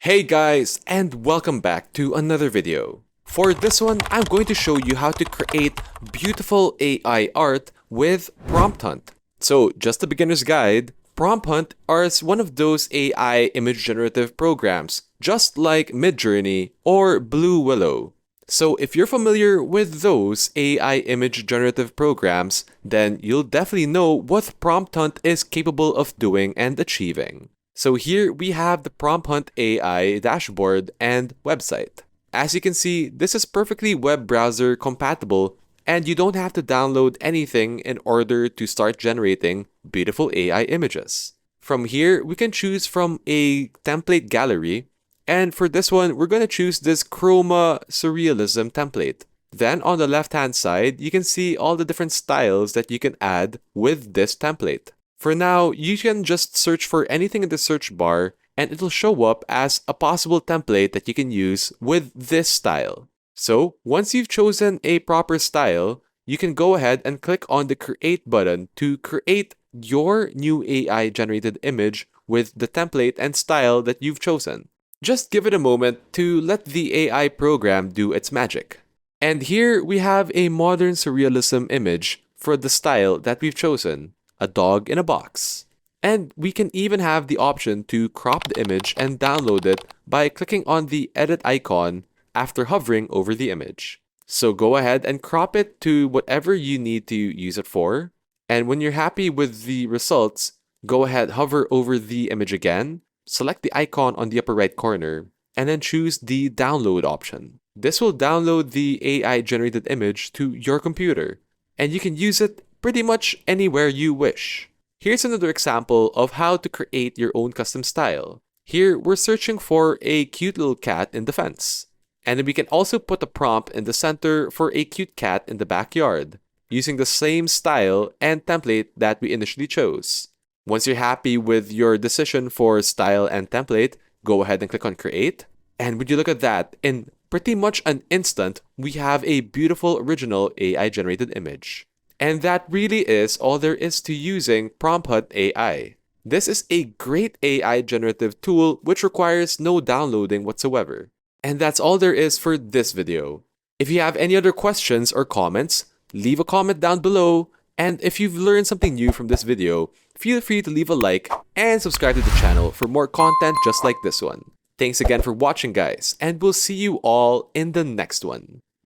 Hey guys, and welcome back to another video. For this one, I'm going to show you how to create beautiful AI art with Prompt Hunt. So, just a beginner's guide, Prompt Hunt is one of those AI image generative programs, just like Midjourney or Blue Willow. So if you're familiar with those AI image generative programs, then you'll definitely know what Prompt Hunt is capable of doing and achieving. So here we have the Prompt Hunt AI dashboard and website. As you can see, this is perfectly web browser compatible and you don't have to download anything in order to start generating beautiful AI images. From here, we can choose from a template gallery, and for this one, we're going to choose this Chroma Surrealism template. Then on the left-hand side, you can see all the different styles that you can add with this template. For now, you can just search for anything in the search bar and it'll show up as a possible template that you can use with this style. So once you've chosen a proper style, you can go ahead and click on the Create button to create your new AI generated image with the template and style that you've chosen. Just give it a moment to let the AI program do its magic. And here we have a modern surrealism image for the style that we've chosen, a dog in a box. And we can even have the option to crop the image and download it by clicking on the edit icon after hovering over the image. So go ahead and crop it to whatever you need to use it for. And when you're happy with the results, go ahead, hover over the image again, select the icon on the upper right corner, and then choose the download option. This will download the AI generated image to your computer, and you can use it pretty much anywhere you wish. Here's another example of how to create your own custom style. Here, we're searching for a cute little cat in the fence. And then we can also put a prompt in the center for a cute cat in the backyard, using the same style and template that we initially chose. Once you're happy with your decision for style and template, go ahead and click on Create. And would you look at that, in pretty much an instant, we have a beautiful original AI-generated image. And that really is all there is to using Prompt Hunt AI. This is a great AI generative tool which requires no downloading whatsoever. And that's all there is for this video. If you have any other questions or comments, leave a comment down below. And if you've learned something new from this video, feel free to leave a like and subscribe to the channel for more content just like this one. Thanks again for watching, guys, and we'll see you all in the next one.